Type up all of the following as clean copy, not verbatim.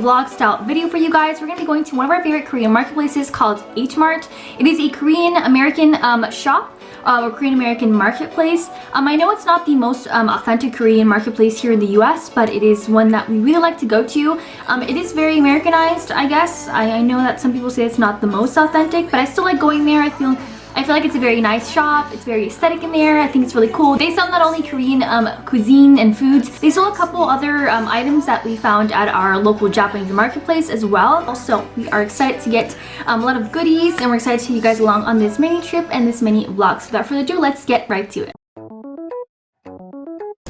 vlog style video for you guys. We're going to be going to one of our favorite Korean marketplaces called H-Mart. It is a Korean American shop or Korean American marketplace. I know it's not the most authentic Korean marketplace here in the US, but it is one that we really like to go to. It is very Americanized, I guess. I know that some people say it's not the most authentic, but I still like going there. I feel like it's a very nice shop. It's very aesthetic in there. I think it's really cool. They sell not only Korean cuisine and foods, they sell a couple other items that we found at our local Japanese marketplace as well. Also, we are excited to get a lot of goodies, and we're excited to take you guys along on this mini trip and this mini vlog. So without further ado, let's get right to it.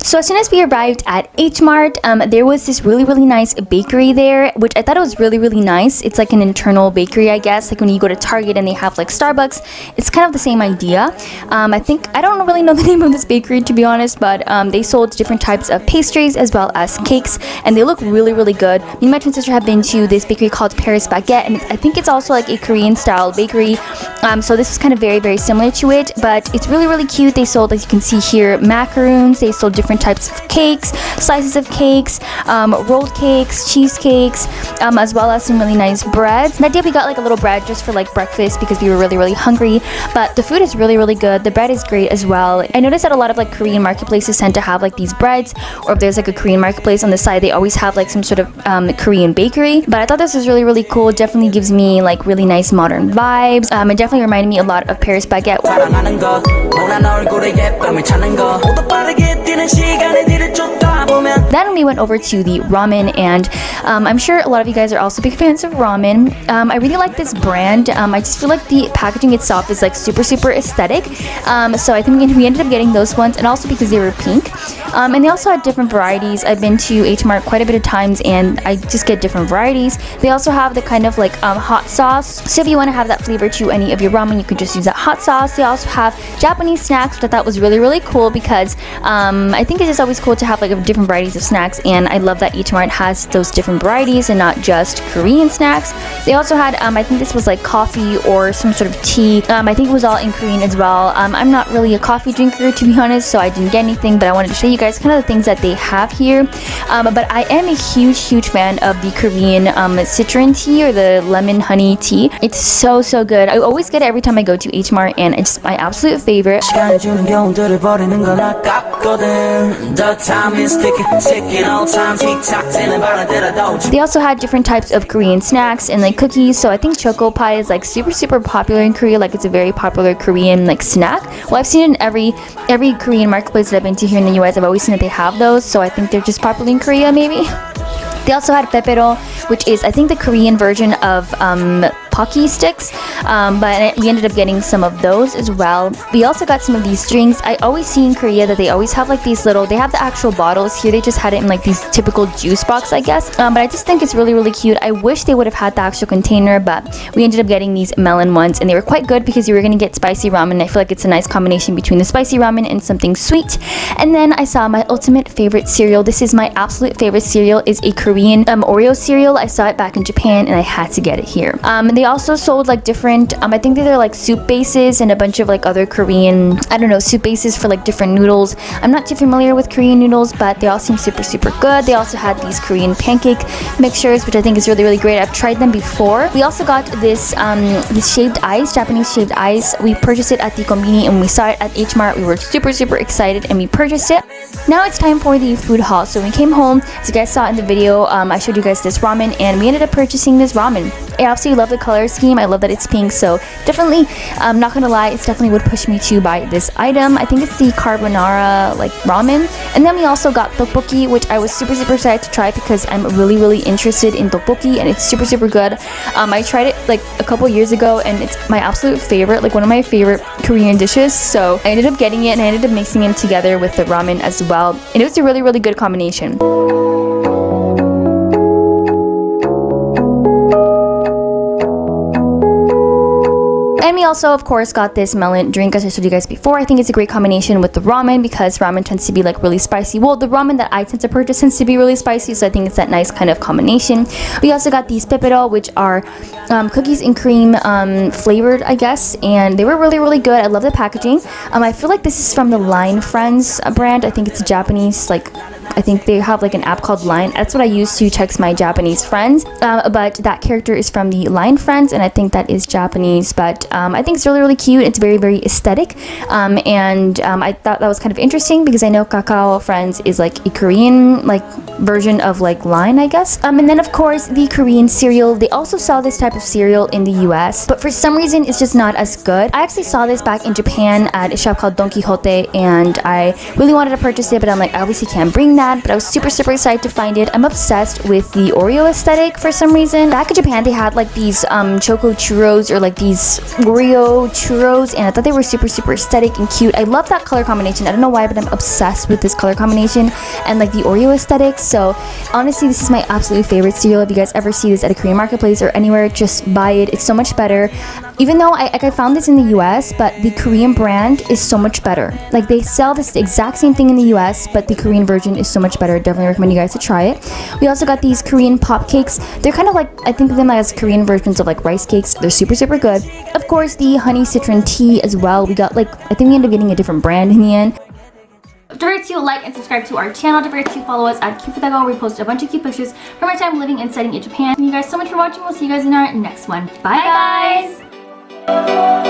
So as soon as we arrived at H-Mart, there was this really nice bakery there, which I thought it was really nice. It's like an internal bakery, I guess, like when you go to Target and they have like Starbucks. It's kind of the same idea. I don't really know the name of this bakery, to be honest, but they sold different types of pastries as well as cakes, and they look really good. Me and my twin sister have been to this bakery called Paris Baguette, and I think it's also like a Korean style bakery. So this is kind of very similar to it, but it's really cute. They sold, as you can see here, macaroons. They sold different types of cakes, slices of cakes, rolled cakes, cheesecakes, as well as some really nice breads. That day we got like a little bread just for like breakfast because we were really hungry, but the food is really good. The bread is great as well. I noticed that a lot of like Korean marketplaces tend to have like these breads, or if there's like a Korean marketplace on the side, they always have like some sort of Korean bakery. But I thought this was really cool. Definitely gives me like really nice modern vibes. It definitely reminded me a lot of Paris Baguette. Then we went over to the ramen, and I'm sure a lot of you guys are also big fans of ramen. I really like this brand. I just feel like the packaging itself is like super aesthetic. So I think we ended up getting those ones, and also because they were pink. And they also had different varieties. I've been to H-Mart quite a bit of times, and I just get different varieties. They also have the kind of like hot sauce. So if you want to have that flavor to any of your ramen, you could just use that hot sauce. They also have Japanese snacks, which I thought was really cool because I think it's just always cool to have like different varieties of snacks, and I love that H-Mart has those different varieties and not just Korean snacks. They also had I think this was like coffee or some sort of tea. I think it was all in Korean as well. I'm not really a coffee drinker, to be honest, so I didn't get anything, but I wanted to show you guys kind of the things that they have here. But I am a huge fan of the Korean citron tea, or the lemon honey tea. It's so good. I always get it every time I go to H-Mart, and it's my absolute favorite. They also had different types of Korean snacks and like cookies. So I think choco pie is like super popular in Korea. Like it's a very popular Korean like snack. Well, I've seen it in every Korean marketplace that I've been to here in the US. I've always seen that they have those. So I think they're just popular in Korea, maybe. They also had Pepero, which is I think the Korean version of Pocky sticks, but we ended up getting some of those as well. We also got some of these drinks. I always see in Korea that they always have like these little, they have the actual bottles. Here they just had it in like these typical juice box, I guess. But I just think it's really cute. I wish they would have had the actual container, but we ended up getting these melon ones, and they were quite good because you were going to get spicy ramen. I feel like it's a nice combination between the spicy ramen and something sweet. And then I saw my ultimate favorite cereal. This is my absolute favorite cereal, is a Korean Oreo cereal. I saw it back in Japan, and I had to get it here. They also sold like different, I think they're like soup bases and a bunch of like other Korean, I don't know, soup bases for like different noodles. I'm not too familiar with Korean noodles, but they all seem super good. They also had these Korean pancake mixtures, which I think is really great. I've tried them before. We also got this shaved ice, Japanese shaved ice. We purchased it at the konbini, and we saw it at H-Mart. We were super excited, and we purchased it. Now it's time for the food haul. So when we came home, as you guys saw in the video, I showed you guys this ramen, and we ended up purchasing this ramen. I absolutely love the color scheme. I love that it's pink, so definitely, not gonna lie, it definitely would push me to buy this item. I think it's the carbonara like ramen. And then we also got tteokbokki, which I was super excited to try because I'm really interested in tteokbokki, and it's super good. I tried it like a couple years ago, and it's my absolute favorite, like one of my favorite Korean dishes. So I ended up getting it, and I ended up mixing it together with the ramen as well, and it was a really good combination. And we also, of course, got this melon drink, as I showed you guys before. I think it's a great combination with the ramen because ramen tends to be like really spicy. Well, the ramen that I tend to purchase tends to be really spicy, so I think it's that nice kind of combination. We also got these Pepero, which are cookies and cream flavored, I guess, and they were really good. I love the packaging. I feel like this is from the Line Friends brand. I think it's a Japanese like I think they have like an app called Line. That's what I use to text my Japanese friends. But that character is from the Line Friends, and I think that is Japanese. But I think it's really, really cute. It's very, very aesthetic. I thought that was kind of interesting because I know Kakao Friends is like a Korean like version of like Line, I guess. And then of course the Korean cereal. They also sell this type of cereal in the US, but for some reason it's just not as good. I actually saw this back in Japan at a shop called Don Quixote, and I really wanted to purchase it, but I'm like, I obviously can't bring that. But I was super, super excited to find it. I'm obsessed with the Oreo aesthetic for some reason. Back in Japan they had like these choco churros or like these Oreo churros, and I thought they were super, super aesthetic and cute. I love that color combination. I don't know why, but I'm obsessed with this color combination and like the Oreo aesthetic. So honestly, this is my absolute favorite cereal. If you guys ever see this at a Korean marketplace or anywhere, just buy it. It's so much better. Even though I found this in the US, but the Korean brand is so much better. Like they sell this exact same thing in the US, but the Korean version is so much better. Definitely recommend you guys to try it. We also got these Korean Popcakes. They're kind of like, I think of them as Korean versions of like rice cakes. They're super, super good. Of course, the honey citron tea as well. We got like, I think we ended up getting a different brand in the end. Don't forget to like and subscribe to our channel. Don't forget to follow us at Cupidego, where we post a bunch of cute pictures from our time living and studying in Japan. Thank you guys so much for watching. We'll see you guys in our next one. Bye guys!